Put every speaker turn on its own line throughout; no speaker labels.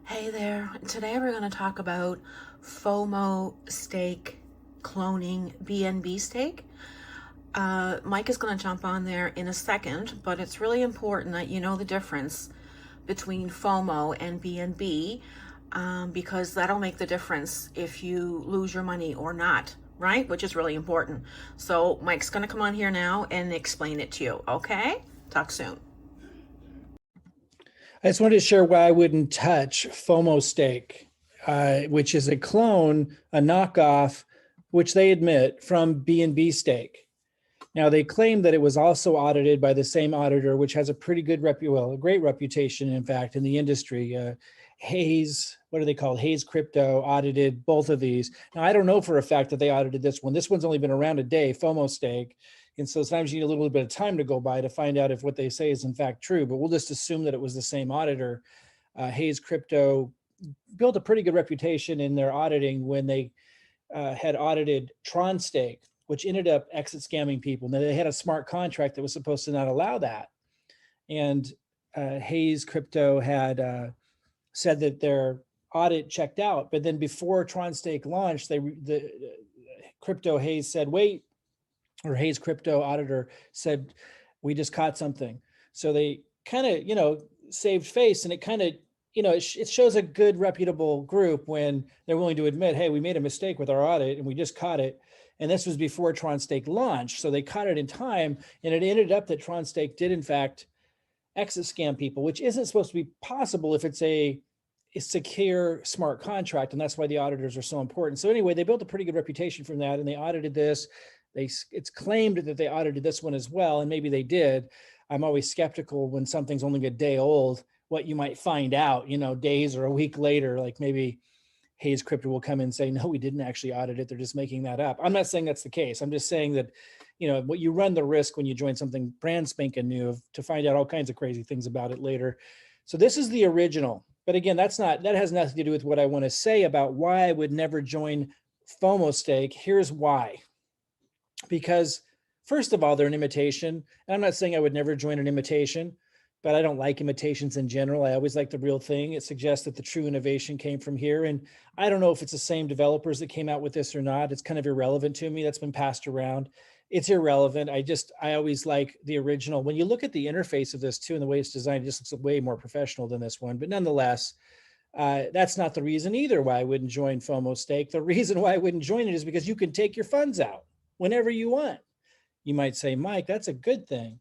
Hey there. Today we're going to talk about Fomo Stake cloning BNB Stake. Mike is going to jump on there in a second, but it's really important that you know the difference between FOMO and BNB because that'll make the difference if you lose your money or not, right? Which is really important. So Mike's going to come on here now and explain it to you, okay? Talk soon.
I just wanted to share why I wouldn't touch Fomo Stake, which is a clone, a knockoff, which they admit from BNB Stake. Now they claim that it was also audited by the same auditor, which has a pretty good a great reputation, in fact, in the industry. Hayes, what are they called? Hayes Crypto audited both of these. Now I don't know for a fact that they audited this one. This one's only been around a day, Fomo Stake. And so sometimes you need a little bit of time to go by to find out if what they say is in fact true, but we'll just assume that it was the same auditor. Hayes Crypto built a pretty good reputation in their auditing when they had audited Tron Stake, which ended up exit scamming people. Now they had a smart contract that was supposed to not allow that. And Hayes Crypto had said that their audit checked out, but then before Tron Stake launched, the Crypto Hayes said, wait, or Hayes Crypto auditor said, we just caught something. So they kind of, saved face, and it kind of, it shows a good reputable group when they're willing to admit, hey, we made a mistake with our audit and we just caught it. And this was before Tron Stake launched. So they caught it in time, and it ended up that Tron Stake did in fact exit scam people, which isn't supposed to be possible if it's a secure smart contract. And that's why the auditors are so important. So anyway, they built a pretty good reputation from that, and they audited this. It's claimed that they audited this one as well, and maybe they did. I'm always skeptical when something's only a day old, what you might find out, days or a week later, like maybe Hayes Crypto will come in and say, no, we didn't actually audit it. They're just making that up. I'm not saying that's the case. I'm just saying that, what you run the risk when you join something brand spanking new to find out all kinds of crazy things about it later. So this is the original. But again, that has nothing to do with what I want to say about why I would never join Fomo Stake. Here's why. Because first of all, they're an imitation. And I'm not saying I would never join an imitation, but I don't like imitations in general. I always like the real thing. It suggests that the true innovation came from here. And I don't know if it's the same developers that came out with this or not. It's kind of irrelevant to me. That's been passed around. It's irrelevant. I always like the original. When you look at the interface of this too, and the way it's designed, it just looks way more professional than this one. But nonetheless, that's not the reason either why I wouldn't join Fomo Stake. The reason why I wouldn't join it is because you can take your funds out whenever you want. You might say, Mike, that's a good thing.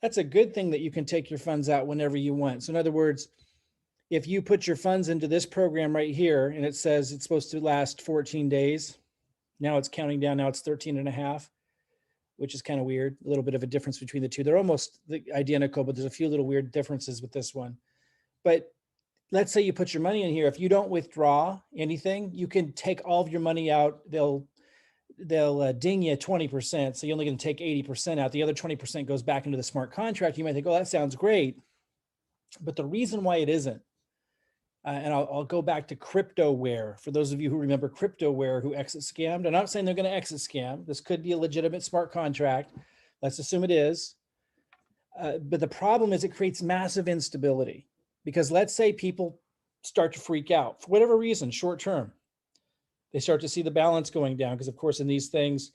That's a good thing that you can take your funds out whenever you want. So in other words, if you put your funds into this program right here, and it says it's supposed to last 14 days, now it's counting down, now it's 13 and a half, which is kind of weird. A little bit of a difference between the two. They're almost identical, but there's a few little weird differences with this one. But let's say you put your money in here. If you don't withdraw anything, you can take all of your money out. They'll ding you 20%. So you're only going to take 80% out. The other 20% goes back into the smart contract. You might think, oh, that sounds great. But the reason why it isn't, and I'll go back to CryptoWare. For those of you who remember CryptoWare who exit scammed, I'm not saying they're going to exit scam. This could be a legitimate smart contract. Let's assume it is. But the problem is it creates massive instability, because let's say people start to freak out for whatever reason, short term. They start to see the balance going down, because of course in these things,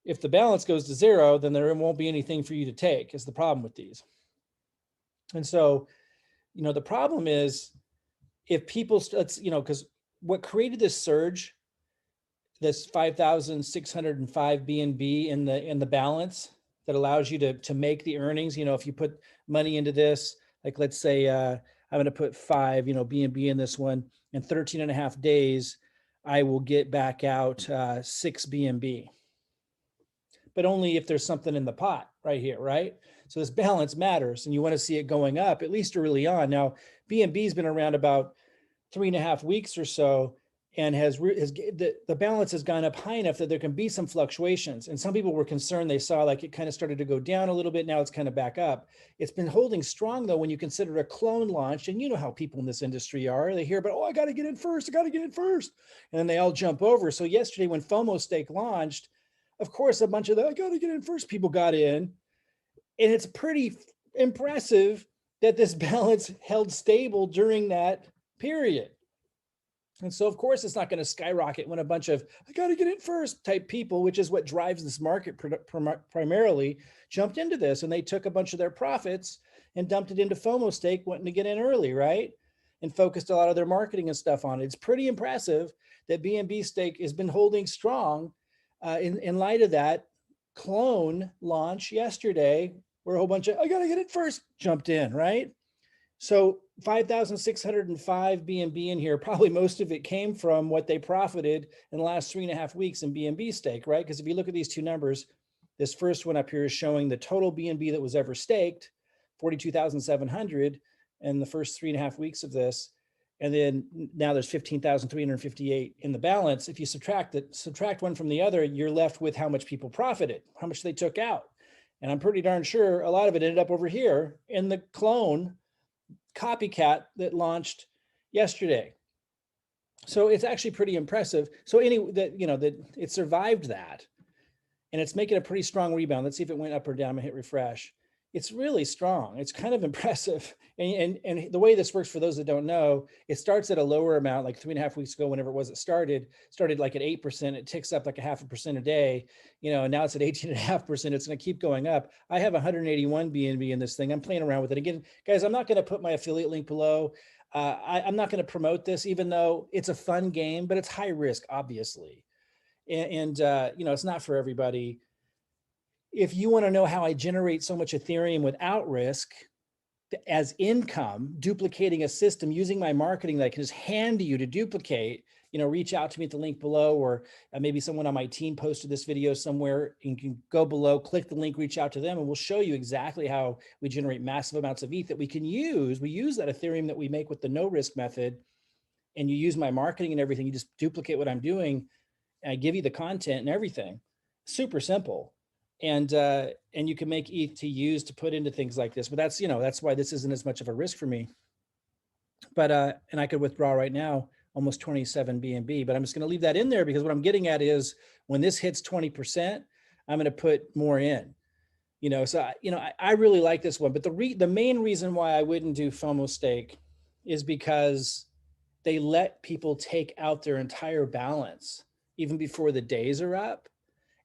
if the balance goes to zero, then there won't be anything for you to take, is the problem with these. And so, the problem is if people, because what created this surge, this 5,605 BNB in the balance that allows you to make the earnings, if you put money into this, like let's say I'm going to put 5, BNB in this one, in 13 and a half days, I will get back out 6 BNB, but only if there's something in the pot right here, right? So this balance matters, and you want to see it going up, at least early on. Now, BNB has been around about 3.5 weeks or so, and the balance has gone up high enough that there can be some fluctuations. And some people were concerned. They saw like it kind of started to go down a little bit. Now it's kind of back up. It's been holding strong though, when you consider a clone launch. And you know how people in this industry are. They hear about, oh, I got to get in first. I got to get in first. And then they all jump over. So yesterday when Fomo Stake launched, of course, a bunch of the, I got to get in first people got in. And it's pretty impressive that this balance held stable during that period. And so, of course, it's not going to skyrocket when a bunch of I got to get it first type people, which is what drives this market primarily, jumped into this. And they took a bunch of their profits and dumped it into Fomo Stake, wanting to get in early, right? And focused a lot of their marketing and stuff on it. It's pretty impressive that BNB Stake has been holding strong in light of that clone launch yesterday, where a whole bunch of I got to get it first jumped in, right? So 5,605 BNB in here, probably most of it came from what they profited in the last 3.5 weeks in BNB Stake, right? Because if you look at these two numbers, this first one up here is showing the total BNB that was ever staked, 42,700 in the first 3.5 weeks of this. And then now there's 15,358 in the balance. If you subtract one from the other, you're left with how much people profited, how much they took out. And I'm pretty darn sure a lot of it ended up over here in the clone copycat that launched yesterday. So it's actually pretty impressive. So that it survived that, and it's making a pretty strong rebound. Let's see if it went up or down. I'm gonna hit refresh. It's really strong. It's kind of impressive. And the way this works, for those that don't know, it starts at a lower amount, like 3.5 weeks ago, whenever it was it started like at 8%. It ticks up like 0.5% a day, and now it's at 18.5%. It's going to keep going up. I have 181 BNB in this thing. I'm playing around with it. Again, guys, I'm not going to put my affiliate link below. I'm not going to promote this, even though it's a fun game, but it's high risk, obviously. And it's not for everybody. If you want to know how I generate so much Ethereum without risk as income, duplicating a system using my marketing that I can just hand to you to duplicate, reach out to me at the link below, or maybe someone on my team posted this video somewhere. You can go below, click the link, reach out to them, and we'll show you exactly how we generate massive amounts of ETH that we can use. We use that Ethereum that we make with the no risk method, and you use my marketing and everything. You just duplicate what I'm doing, and I give you the content and everything. Super simple. And you can make ETH to use to put into things like this, but that's why this isn't as much of a risk for me. But and I could withdraw right now almost 27 BNB, but I'm just going to leave that in there because what I'm getting at is when this hits 20%, I'm going to put more in. So I really like this one, but the main reason why I wouldn't do Fomo Stake is because they let people take out their entire balance even before the days are up.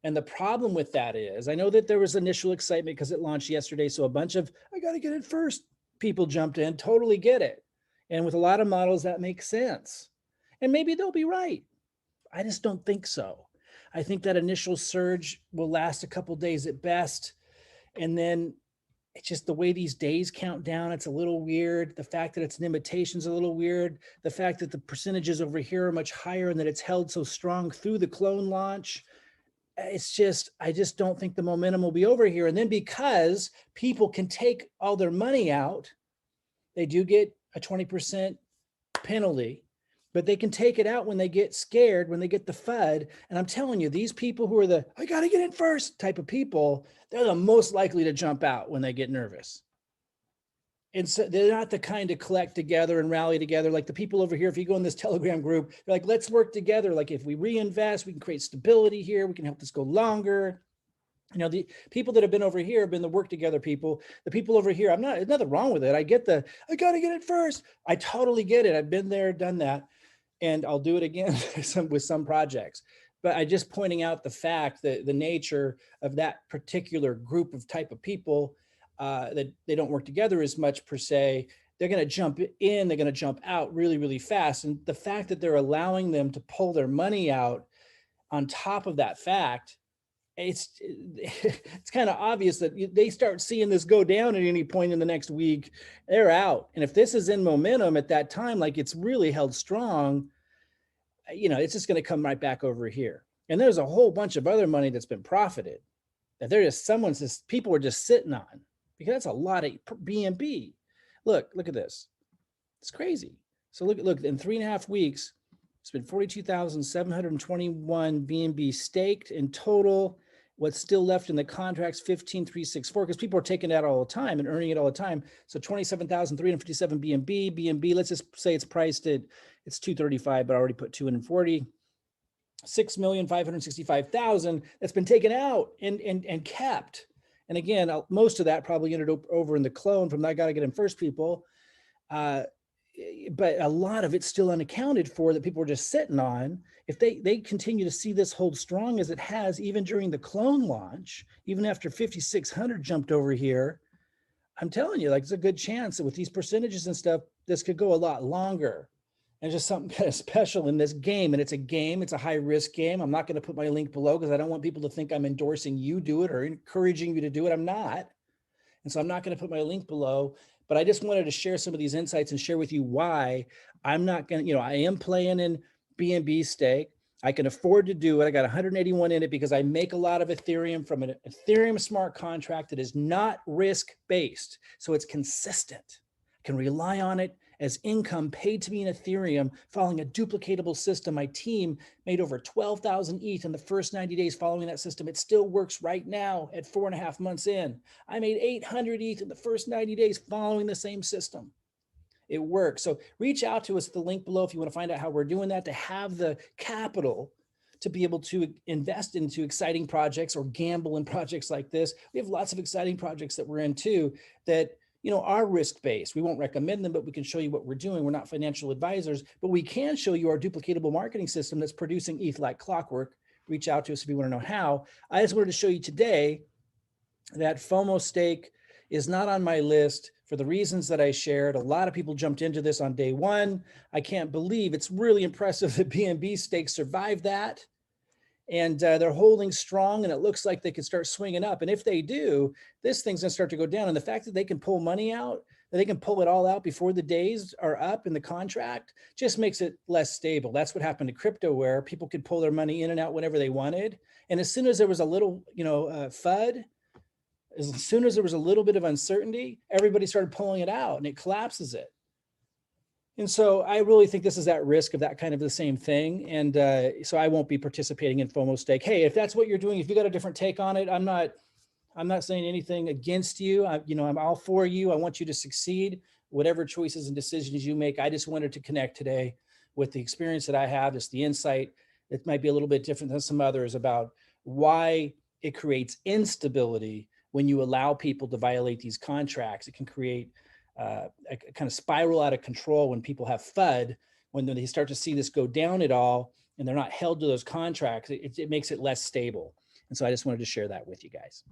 And the problem with that is, I know that there was initial excitement because it launched yesterday. So a bunch of, I got to get it first, people jumped in, totally get it. And with a lot of models, that makes sense. And maybe they'll be right. I just don't think so. I think that initial surge will last a couple days at best. And then it's just the way these days count down. It's a little weird. The fact that it's an imitation is a little weird. The fact that the percentages over here are much higher and that it's held so strong through the clone launch. I just don't think the momentum will be over here. And then because people can take all their money out, they do get a 20% penalty, but they can take it out when they get scared, when they get the FUD. And I'm telling you, these people who are I got to get in first type of people, they're the most likely to jump out when they get nervous. And so they're not the kind to collect together and rally together. Like the people over here, if you go in this Telegram group, they're like, let's work together. Like if we reinvest, we can create stability here. We can help this go longer. The people that have been over here have been the work together people. The people over here, there's nothing wrong with it. I get I got to get it first. I totally get it. I've been there, done that. And I'll do it again with some projects. But I just pointing out the fact that the nature of that particular group of type of people, that they don't work together as much per se. They're going to jump in, they're going to jump out really, really fast. And the fact that they're allowing them to pull their money out on top of that fact, it's kind of obvious that they start seeing this go down at any point in the next week, they're out. And if this is in momentum at that time, like it's really held strong, it's just going to come right back over here. And there's a whole bunch of other money that's been profited that people are just sitting on, because that's a lot of BNB. Look at this. It's crazy. So look, in 3.5 weeks, it's been 42,721 BNB staked in total. What's still left in the contracts, 15,364, because people are taking that all the time and earning it all the time. So 27,357 BNB. Let's just say it's priced at, it's 235, but I already put 240. 6,565,000 that's been taken out and kept. And again, most of that probably ended up over in the clone from I got to get in first people. but a lot of it's still unaccounted for that people are just sitting on. If they continue to see this hold strong as it has, even during the clone launch, even after 5,600 jumped over here, I'm telling you, like, it's a good chance that with these percentages and stuff, this could go a lot longer. And just something kind of special in this game. And it's a game, it's a high risk game. I'm not going to put my link below because I don't want people to think I'm endorsing you do it or encouraging you to do it. I'm not. And so I'm not going to put my link below, but I just wanted to share some of these insights and share with you why I'm not going to, I am playing in BNB Stake. I can afford to do it. I got 181 in it because I make a lot of Ethereum from an Ethereum smart contract that is not risk-based. So it's consistent. I can rely on it as income paid to me in Ethereum following a duplicatable system. My team made over 12,000 ETH in the first 90 days following that system. It still works right now at 4.5 months in. I made 800 ETH in the first 90 days following the same system. It works. So reach out to us at the link below if you want to find out how we're doing that, to have the capital to be able to invest into exciting projects or gamble in projects like this. We have lots of exciting projects that we're in too that are risk-based. We won't recommend them, but we can show you what we're doing. We're not financial advisors, but we can show you our duplicatable marketing system that's producing ETH like clockwork. Reach out to us if you want to know how. I just wanted to show you today that Fomo Stake is not on my list for the reasons that I shared. A lot of people jumped into this on day one. I can't believe, it's really impressive that BNB Stake survived that. And they're holding strong, and it looks like they could start swinging up. And if they do, this thing's gonna start to go down. And the fact that they can pull money out, that they can pull it all out before the days are up in the contract, just makes it less stable. That's what happened to crypto, where people could pull their money in and out whenever they wanted. And as soon as there was a little, FUD, as soon as there was a little bit of uncertainty, everybody started pulling it out and it collapses it. And so I really think this is at risk of that kind of the same thing. And so I won't be participating in Fomo Stake. Hey, if that's what you're doing, if you got a different take on it, I'm not saying anything against you. I'm all for you. I want you to succeed, whatever choices and decisions you make. I just wanted to connect today with the experience that I have, just the insight. It might be a little bit different than some others about why it creates instability when you allow people to violate these contracts. It can create a kind of spiral out of control when people have FUD, when they start to see this go down at all and they're not held to those contracts. It makes it less stable. And so I just wanted to share that with you guys.